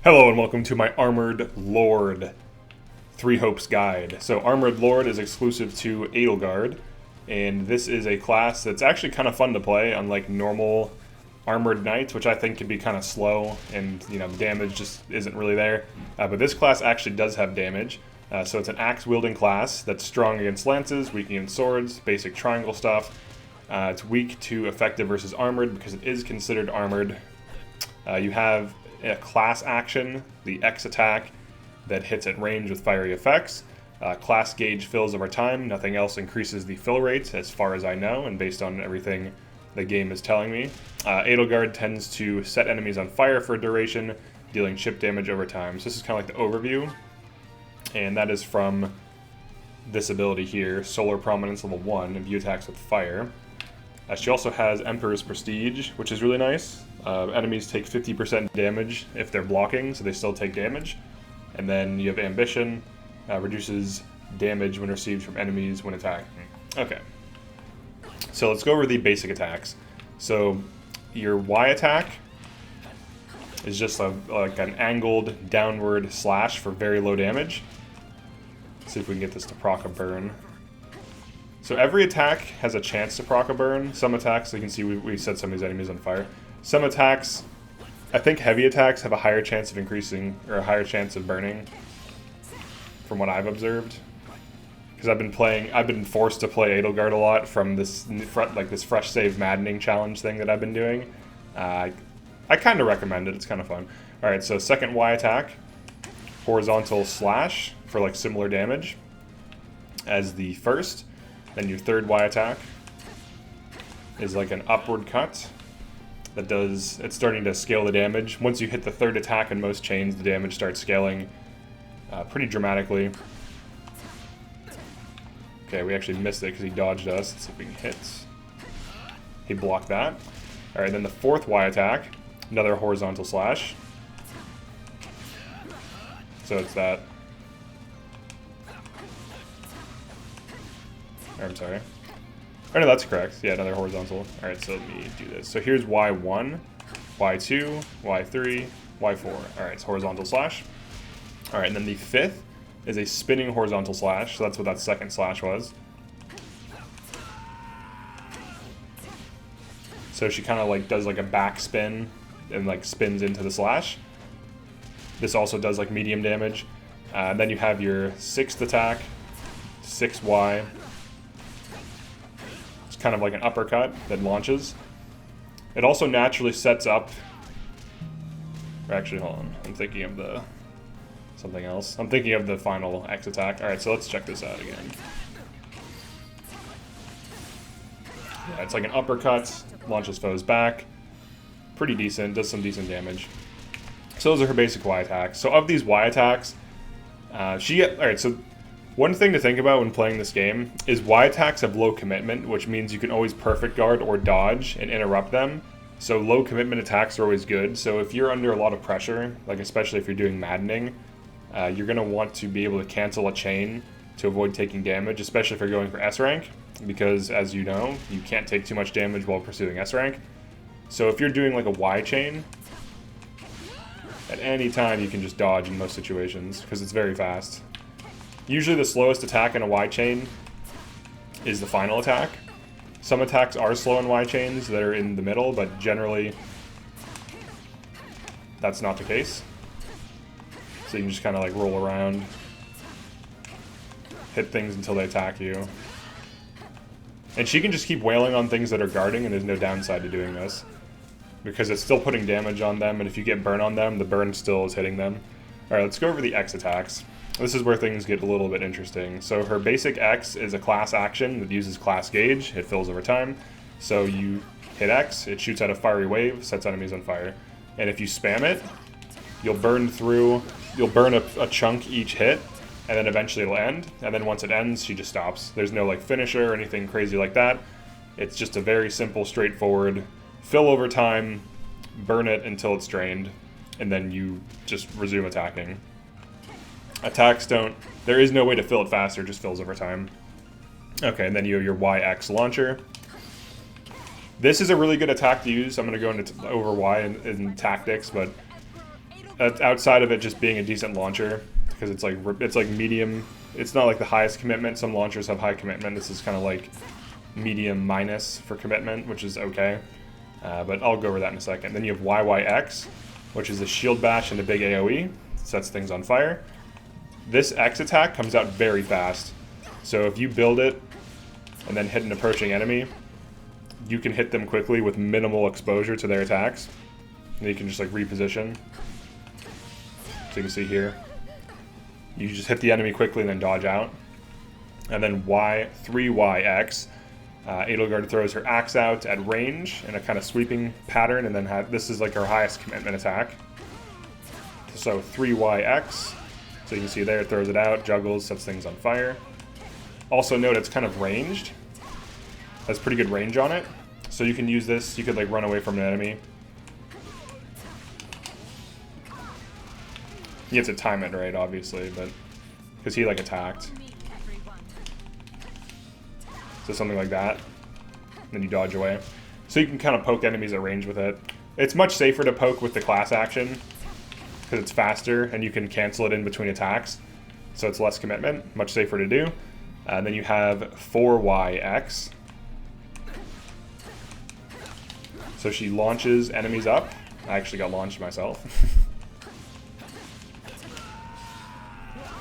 Hello and welcome to my Armored Lord Three Hopes guide. So Armored Lord is exclusive to Edelgard, and this is a class that's actually kind of fun to play, unlike normal Armored Knights, which I think can be kind of slow and damage just isn't really there. But this class actually does have damage. So it's an axe-wielding class that's strong against lances, weak against swords, basic triangle stuff. It's weak to effective versus armored because it is considered armored. You have a class action, the X attack, that hits at range with fiery effects. Class gauge fills over time. Nothing else increases the fill rate as far as I know and based on everything the game is telling me. Edelgard tends to set enemies on fire for a duration, dealing chip damage over time. So this is kind of like the overview, and that is from this ability here, Solar Prominence level 1, and view attacks with fire. She also has Emperor's Prestige, which is really nice. Enemies take 50% damage if they're blocking, so they still take damage. And then you have Ambition, reduces damage when received from enemies when attacking. Okay, so let's go over the basic attacks. So your Y attack is just like an angled downward slash for very low damage. Let's see if we can get this to proc a burn. So every attack has a chance to proc a burn. Some attacks, you can see we set some of these enemies on fire. Some attacks, I think heavy attacks have a higher chance of increasing, or a higher chance of burning, from what I've observed. Because I've been forced to play Edelgard a lot from this fresh save maddening challenge thing that I've been doing. I kind of recommend it, it's kind of fun. Alright, so second Y attack, horizontal slash for like similar damage as the first. Then your third Y attack is like an upward cut that it's starting to scale the damage. Once you hit the third attack in most chains, the damage starts scaling pretty dramatically. Okay, we actually missed it because he dodged us. Let's see if we can hit. He blocked that. Alright, then the fourth Y attack, another horizontal slash. So it's that. I'm sorry. Oh no, that's correct. Yeah, another horizontal. Alright, so let me do this. So here's Y1, Y2, Y3, Y4. Alright, it's horizontal slash. Alright, and then the fifth is a spinning horizontal slash. So that's what that second slash was. So she kind of like does like a back spin and like spins into the slash. This also does like medium damage. Then you have your sixth attack, 6Y. Kind of like an uppercut that launches. It also naturally sets up, or actually hold on, I'm thinking of something else. I'm thinking of the final X attack. Alright, so let's check this out again. Yeah, it's like an uppercut, launches foes back. Pretty decent, does some decent damage. So those are her basic Y attacks. So of these Y attacks, alright, so one thing to think about when playing this game is Y attacks have low commitment, which means you can always perfect guard or dodge and interrupt them. So low commitment attacks are always good. So if you're under a lot of pressure, like especially if you're doing maddening, you're going to want to be able to cancel a chain to avoid taking damage, especially if you're going for S rank, because as you know, you can't take too much damage while pursuing S rank. So if you're doing like a Y chain, at any time you can just dodge in most situations because it's very fast. Usually the slowest attack in a Y chain is the final attack. Some attacks are slow in Y chains that are in the middle, but generally that's not the case. So you can just kind of like roll around, hit things until they attack you. And she can just keep wailing on things that are guarding, and there's no downside to doing this, because it's still putting damage on them, and if you get burn on them, the burn still is hitting them. Alright, let's go over the X attacks. This is where things get a little bit interesting. So her basic X is a class action that uses class gauge. It fills over time. So you hit X, it shoots out a fiery wave, sets enemies on fire. And if you spam it, you'll burn a chunk each hit, and then eventually it'll end. And then once it ends, she just stops. There's no like finisher or anything crazy like that. It's just a very simple, straightforward fill over time, burn it until it's drained, and then you just resume attacking. Attacks there is no way to fill it faster, it just fills over time. Okay, and then you have your YX launcher. This is a really good attack to use. I'm going to go into over Y in tactics, but outside of it just being a decent launcher, because it's like medium. It's not like the highest commitment. Some launchers have high commitment. This is kind of like medium minus for commitment, which is okay. But I'll go over that in a second. Then you have YYX, which is a shield bash and a big AoE. Sets things on fire. This X attack comes out very fast. So if you build it and then hit an approaching enemy, you can hit them quickly with minimal exposure to their attacks. And you can just like reposition. So you can see here. You just hit the enemy quickly and then dodge out. And then Y3YX. Edelgard throws her axe out at range in a kind of sweeping pattern, and then this is like her highest commitment attack. So 3YX. So you can see there, it throws it out, juggles, sets things on fire. Also note it's kind of ranged. Has pretty good range on it. So you can use this, you could like run away from an enemy. You have to time it right, obviously, but because he like attacked. So something like that. Then you dodge away. So you can kind of poke enemies at range with it. It's much safer to poke with the class action because it's faster and you can cancel it in between attacks. So it's less commitment, much safer to do. And then you have 4YX. So she launches enemies up. I actually got launched myself.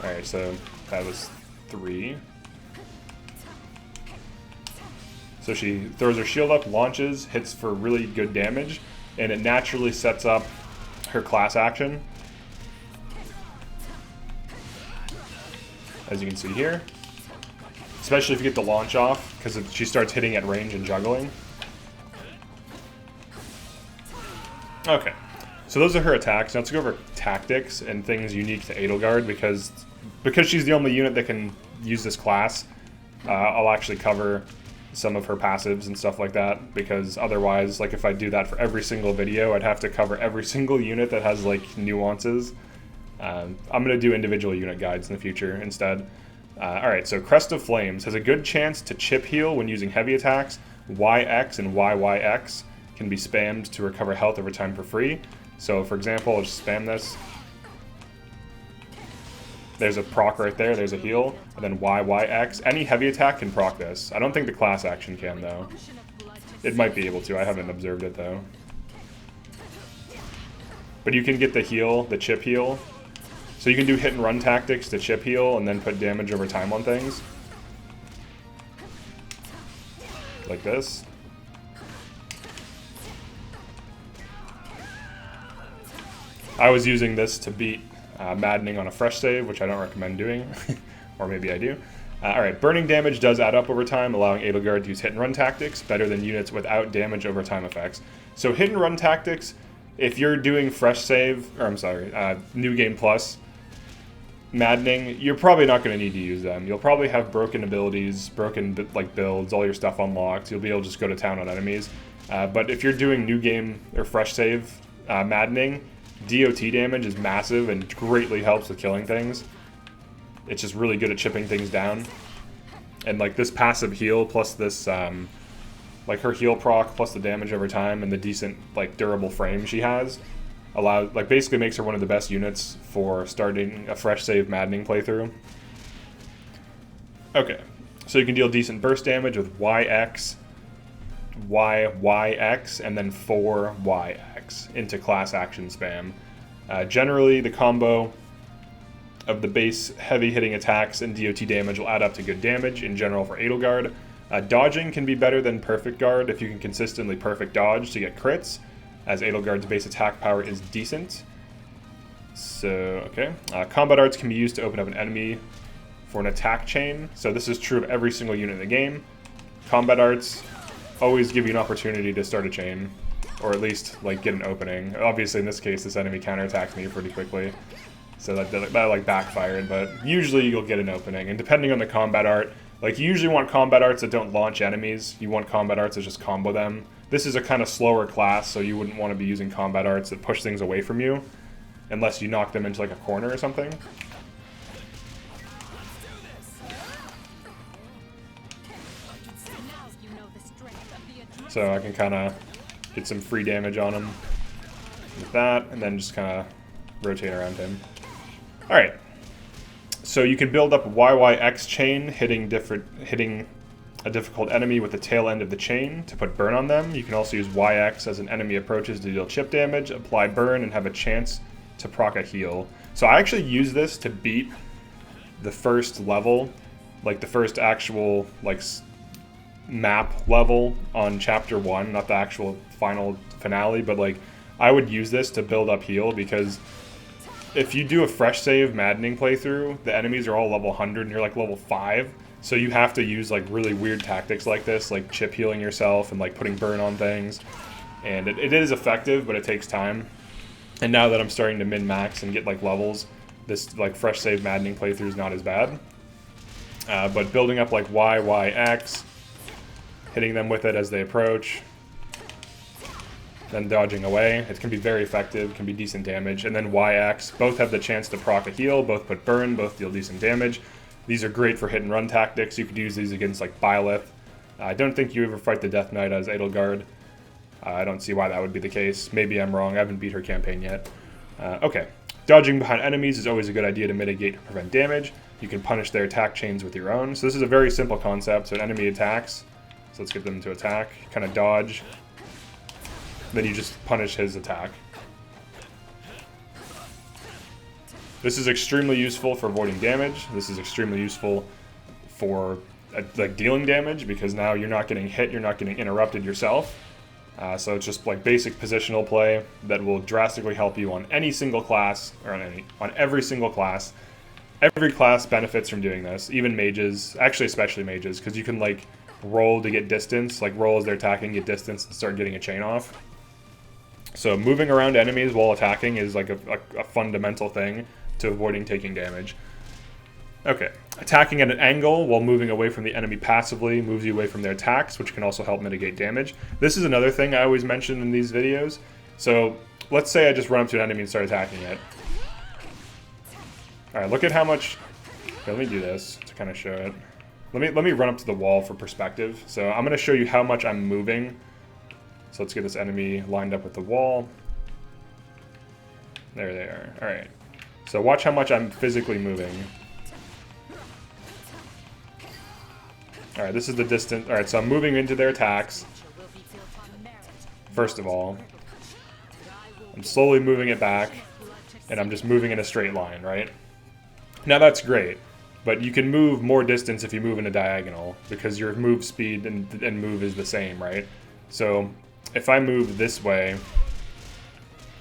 Alright, so that was 3. So she throws her shield up, launches, hits for really good damage, and it naturally sets up her class action. As you can see here. Especially if you get the launch off, because she starts hitting at range and juggling. Okay, so those are her attacks. Now let's go over tactics and things unique to Edelgard, because she's the only unit that can use this class. I'll actually cover some of her passives and stuff like that, because otherwise, like if I do that for every single video, I'd have to cover every single unit that has like nuances. I'm going to do individual unit guides in the future instead. Alright, so Crest of Flames has a good chance to chip heal when using heavy attacks. YX and YYX can be spammed to recover health over time for free. So for example, I'll just spam this. There's a proc right there, there's a heal, and then YYX. Any heavy attack can proc this. I don't think the class action can though. It might be able to, I haven't observed it though. But you can get the heal, the chip heal. So you can do hit and run tactics to chip heal and then put damage over time on things. Like this. I was using this to beat maddening on a fresh save, which I don't recommend doing. Or maybe I do. Alright, burning damage does add up over time, allowing Edelgard to use hit and run tactics better than units without damage over time effects. So hit and run tactics, if you're doing fresh save, or I'm sorry, New Game Plus, maddening, you're probably not going to need to use them. You'll probably have broken abilities, broken like builds, all your stuff unlocked. You'll be able to just go to town on enemies. But if you're doing new game or fresh save maddening, DOT damage is massive and greatly helps with killing things. It's just really good at chipping things down. And like this passive heal plus this, like her heal proc plus the damage over time and the decent like durable frame she has, basically makes her one of the best units for starting a fresh save maddening playthrough. Okay, so you can deal decent burst damage with YX, YYX, and then 4YX into class action spam. Generally, the combo of the base heavy hitting attacks and DOT damage will add up to good damage in general for Edelgard. Dodging can be better than perfect guard if you can consistently perfect dodge to get crits, as Edelgard's base attack power is decent. So, okay. Combat arts can be used to open up an enemy for an attack chain. So this is true of every single unit in the game. Combat arts always give you an opportunity to start a chain, or at least like get an opening. Obviously in this case this enemy counterattacks me pretty quickly, so that like backfired, but usually you'll get an opening. And depending on the combat art, like you usually want combat arts that don't launch enemies, you want combat arts that just combo them. This is a kind of slower class, so you wouldn't want to be using combat arts that push things away from you, unless you knock them into like a corner or something. So I can kind of get some free damage on him with that, and then just kind of rotate around him. Alright. So you can build up YYX chain, hitting a difficult enemy with the tail end of the chain to put burn on them. You can also use YX as an enemy approaches to deal chip damage, apply burn, and have a chance to proc a heal. So I actually use this to beat the first level, like the first actual like map level on chapter 1, not the actual final finale, but like I would use this to build up heal, because if you do a fresh save maddening playthrough, the enemies are all level 100 and you're like level 5. So you have to use like really weird tactics like this, like chip healing yourself and like putting burn on things. And it is effective, but it takes time. And now that I'm starting to min-max and get like levels, this like fresh save maddening playthrough is not as bad. But building up like YYX, hitting them with it as they approach, then dodging away, it can be very effective, can be decent damage. And then YX, both have the chance to proc a heal, both put burn, both deal decent damage. These are great for hit and run tactics. You could use these against like Byleth. I don't think you ever fight the Death Knight as Edelgard. I don't see why that would be the case. Maybe I'm wrong. I haven't beat her campaign yet. Okay. Dodging behind enemies is always a good idea to mitigate and prevent damage. You can punish their attack chains with your own. So this is a very simple concept. So an enemy attacks. So let's get them to attack. Kind of dodge. Then you just punish his attack. This is extremely useful for avoiding damage. This is extremely useful for like dealing damage, because now you're not getting hit, you're not getting interrupted yourself. So it's just like basic positional play that will drastically help you on any single class, or on every single class. Every class benefits from doing this, even mages, actually especially mages, because you can like roll to get distance, like roll as they're attacking, get distance, and start getting a chain off. So moving around enemies while attacking is like a fundamental thing to avoiding taking damage. Okay, attacking at an angle while moving away from the enemy passively moves you away from their attacks, which can also help mitigate damage. This is another thing I always mention in these videos. So let's say I just run up to an enemy and start attacking it. Alright, look at how much... Okay, let me do this to kind of show it. Let me run up to the wall for perspective. So I'm going to show you how much I'm moving. So let's get this enemy lined up with the wall. There they are. Alright. So watch how much I'm physically moving. Alright, this is the distance. Alright, so I'm moving into their attacks. First of all. I'm slowly moving it back. And I'm just moving in a straight line, right? Now that's great. But you can move more distance if you move in a diagonal, because your move speed and move is the same, right? So if I move this way,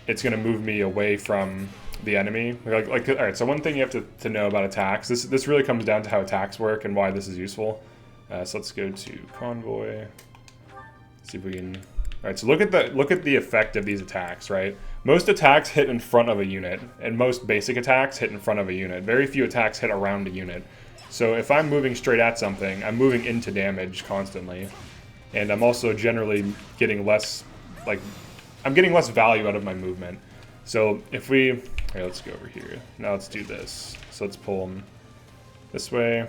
it's going to move me away from the enemy. Alright, so one thing you have to know about attacks, this really comes down to how attacks work and why this is useful. So let's go to Convoy. See if we can... Alright, so look at the effect of these attacks, right? Most attacks hit in front of a unit, and most basic attacks hit in front of a unit. Very few attacks hit around a unit. So if I'm moving straight at something, I'm moving into damage constantly. And I'm also generally getting less, like, I'm getting less value out of my movement. So if we, okay, let's go over here. Now let's do this. So let's pull them this way.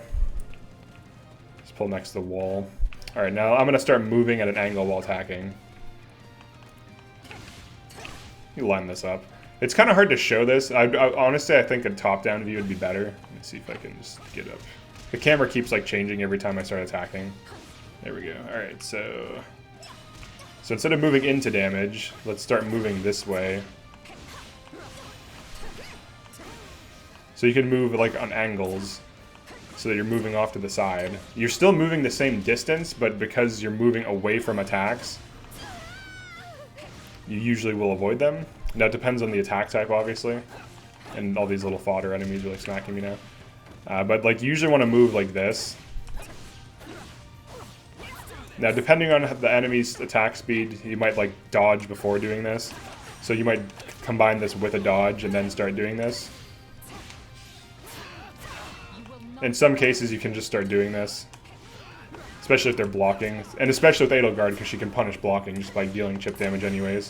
Let's pull next to the wall. All right, now I'm going to start moving at an angle while attacking. You line this up. It's kind of hard to show this. Honestly, I think a top-down view would be better. Let me see if I can just get up. The camera keeps like changing every time I start attacking. There we go. All right, so instead of moving into damage, let's start moving this way. So you can move like on angles, so that you're moving off to the side. You're still moving the same distance, but because you're moving away from attacks, you usually will avoid them. Now it depends on the attack type, obviously, and all these little fodder enemies are like smacking me now. But like you usually want to move like this. Now, depending on the enemy's attack speed, you might like dodge before doing this. So you might combine this with a dodge and then start doing this. In some cases, you can just start doing this, especially if they're blocking, and especially with Edelgard, because she can punish blocking just by dealing chip damage anyways.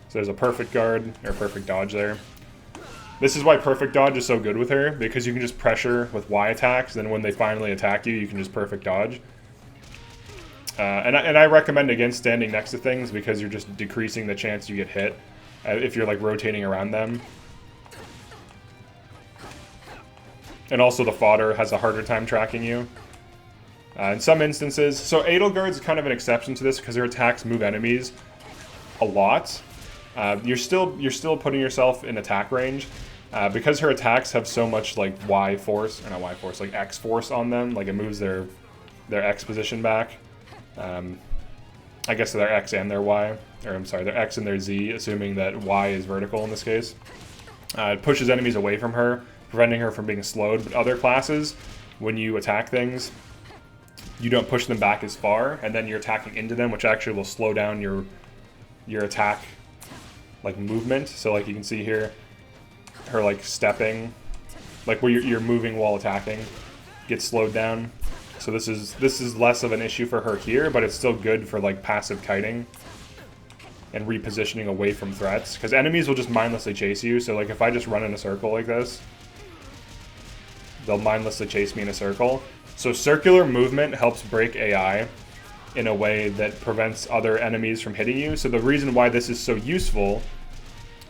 So there's a perfect guard, or perfect dodge there. This is why perfect dodge is so good with her, because you can just pressure with Y attacks, then when they finally attack you, you can just perfect dodge. And I recommend against standing next to things, because you're just decreasing the chance you get hit if you're like rotating around them. And also the fodder has a harder time tracking you. In some instances, so Edelgard's kind of an exception to this because her attacks move enemies a lot. You're still putting yourself in attack range because her attacks have so much like Y force, or not Y force, like X force on them. Like it moves their X position back. I guess their X and their Y, or I'm sorry, their X and their Z, assuming that Y is vertical in this case. It pushes enemies away from her, preventing her from being slowed. But other classes, when you attack things, you don't push them back as far, and then you're attacking into them, which actually will slow down your attack like movement. So like you can see here, her like stepping, like where you're moving while attacking, gets slowed down. So this is less of an issue for her here, but it's still good for like passive kiting and repositioning away from threats, because enemies will just mindlessly chase you. So like if I just run in a circle like this, they'll mindlessly chase me in a circle. So circular movement helps break AI in a way that prevents other enemies from hitting you. So the reason why this is so useful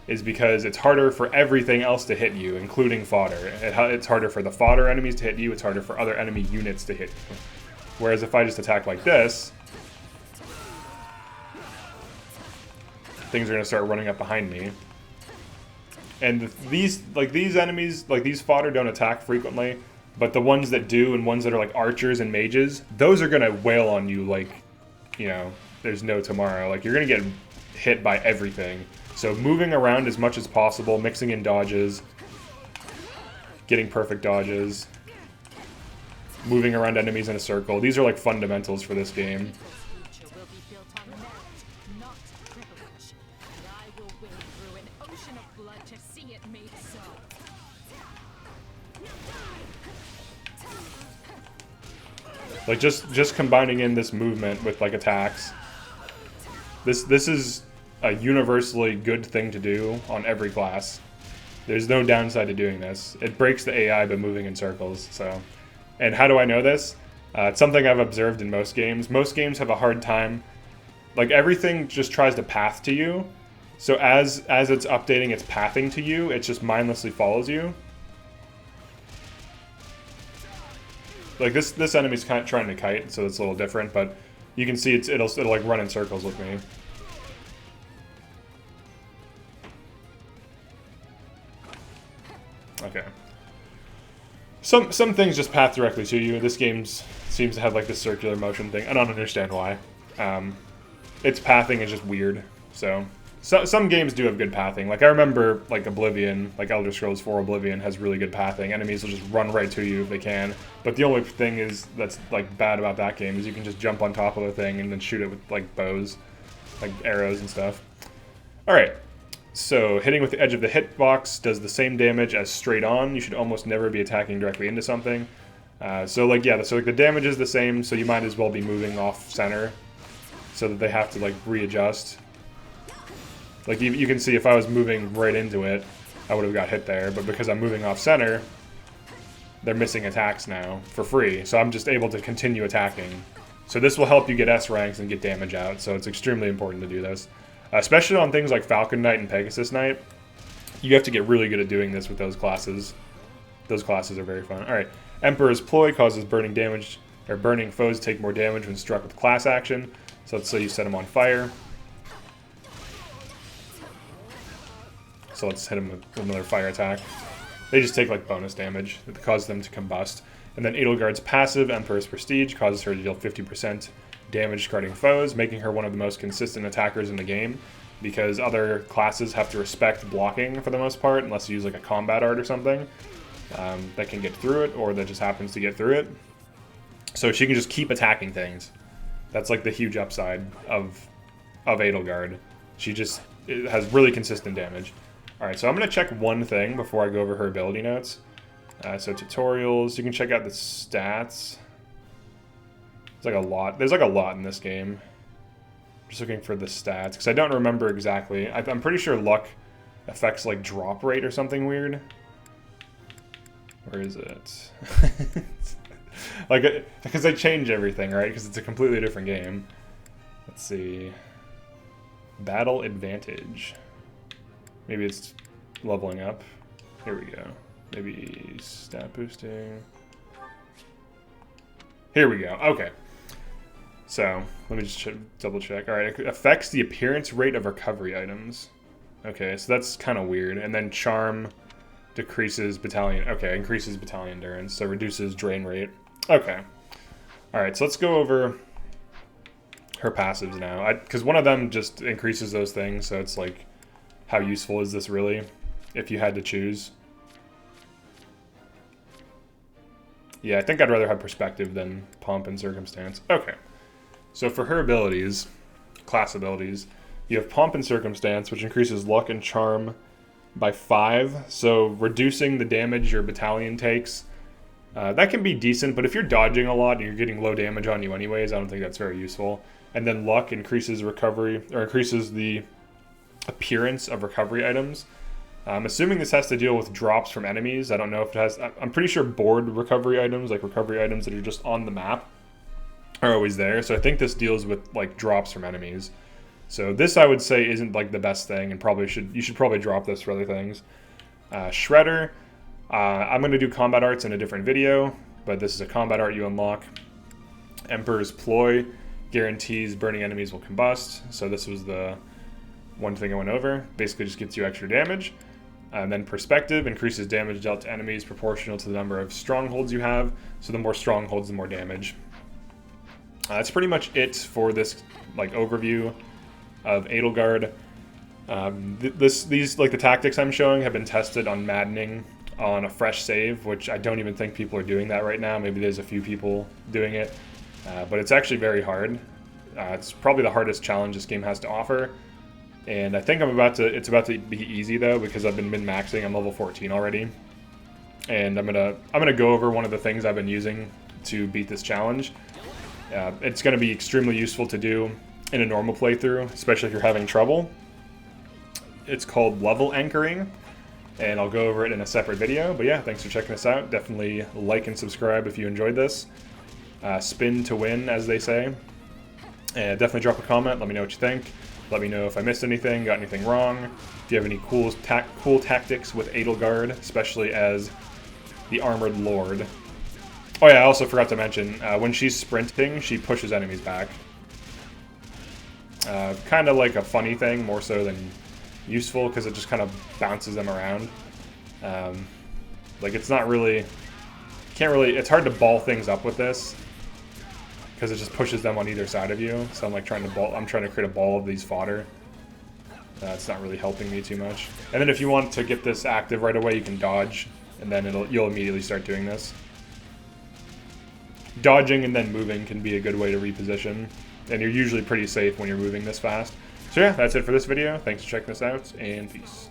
is because it's harder for everything else to hit you, including fodder. It's harder for the fodder enemies to hit you, it's harder for other enemy units to hit you. Whereas if I just attack like this, things are going to start running up behind me. And these enemies, like these fodder don't attack frequently, but the ones that do, and ones that are like archers and mages, those are going to wail on you like, you know, there's no tomorrow. Like, you're going to get hit by everything. So moving around as much as possible, mixing in dodges, getting perfect dodges, moving around enemies in a circle. These are like fundamentals for this game. Like just combining in this movement with like attacks. This is a universally good thing to do on every class. There's no downside to doing this. It breaks the AI by moving in circles. So, and how do I know this? It's something I've observed in most games. Most games have a hard time. Like everything just tries to path to you. So as it's updating its pathing to you, it just mindlessly follows you. Like this enemy's kind of trying to kite, so it's a little different, but you can see it'll like run in circles with me. Okay. Some things just path directly to you. This game seems to have like this circular motion thing. I don't understand why. Its pathing is just weird. So some games do have good pathing. Like I remember like Oblivion, like Elder Scrolls 4 Oblivion has really good pathing. Enemies will just run right to you if they can. But the only thing is that's like bad about that game is you can just jump on top of the thing and then shoot it with like bows, like arrows and stuff. All right. So hitting with the edge of the hitbox does the same damage as straight on. You should almost never be attacking directly into something. So like the damage is the same, so you might as well be moving off center so that they have to like readjust. Like you can see if I was moving right into it, I would have got hit there, but because I'm moving off center, they're missing attacks now for free, so I'm just able to continue attacking. So this will help you get S ranks and get damage out, so it's extremely important to do this. Especially on things like Falcon Knight and Pegasus Knight, you have to get really good at doing this with those classes. Those classes are very fun. Alright, Emperor's Ploy causes burning damage, or burning foes take more damage when struck with class action. So let's say you set them on fire. So let's hit them with another fire attack. They just take like bonus damage that causes them to combust. And then Edelgard's passive, Emperor's Prestige, causes her to deal 50% damage guarding foes, making her one of the most consistent attackers in the game, because other classes have to respect blocking for the most part, unless you use like a combat art or something that can get through it, or that just happens to get through it. So she can just keep attacking things. That's like the huge upside of Edelgard. She just has really consistent damage. Alright, so I'm going to check one thing before I go over her ability notes. So tutorials, you can check out the stats. There's like a lot. There's like a lot in this game. I'm just looking for the stats, because I don't remember exactly. I'm pretty sure luck affects like drop rate or something weird. Where is it? Like, because they change everything, right? Because it's a completely different game. Let's see. Battle advantage. Maybe it's leveling up. Here we go. Maybe stat boosting. Here we go. Okay. So, let me just double check. Alright, it affects the appearance rate of recovery items. Okay, so that's kind of weird. And then charm decreases battalion... Okay, increases battalion endurance, so reduces drain rate. Okay. Alright, so let's go over her passives now. Because one of them just increases those things, so it's like, how useful is this really, if you had to choose? Yeah, I think I'd rather have perspective than pomp and circumstance. Okay. So for her abilities, class abilities, you have pomp and circumstance, which increases luck and charm by 5. So reducing the damage your battalion takes, that can be decent, but if you're dodging a lot and you're getting low damage on you anyways, I don't think that's very useful. And then luck increases recovery, or increases the appearance of recovery items. I'm assuming this has to deal with drops from enemies. I don't know if it has... I'm pretty sure board recovery items, like recovery items that are just on the map, are always there. So I think this deals with like drops from enemies. So this, I would say, isn't like the best thing, and you should probably drop this for other things. Shredder. I'm going to do combat arts in a different video, but this is a combat art you unlock. Emperor's Ploy guarantees burning enemies will combust. So this was the one thing I went over. Basically just gets you extra damage. And then Perspective increases damage dealt to enemies proportional to the number of strongholds you have. So the more strongholds, the more damage. That's pretty much it for this like overview of Edelgard. These like the tactics I'm showing have been tested on Maddening on a fresh save, which I don't even think people are doing that right now. Maybe there's a few people doing it, but it's actually very hard. It's probably the hardest challenge this game has to offer. And I think it's about to be easy though, because I've been min-maxing. I'm level 14 already. And I'm gonna go over one of the things I've been using to beat this challenge. It's gonna be extremely useful to do in a normal playthrough, especially if you're having trouble. It's called level anchoring, and I'll go over it in a separate video. But yeah, thanks for checking this out. Definitely like and subscribe if you enjoyed this. Spin to win, as they say. And definitely drop a comment, let me know what you think. Let me know if I missed anything, got anything wrong. If you have any cool tactics with Edelgard, especially as the Armored Lord. Oh yeah, I also forgot to mention, when she's sprinting, she pushes enemies back. Kind of like a funny thing, more so than useful, because it just kind of bounces them around. Like, it's not really... it's hard to ball things up with this, because it just pushes them on either side of you. So I'm like trying to create a ball of these fodder. It's not really helping me too much. And then if you want to get this active right away, you can dodge, and then you'll immediately start doing this. Dodging and then moving can be a good way to reposition, and you're usually pretty safe when you're moving this fast. So yeah, that's it for this video. Thanks for checking this out, and peace.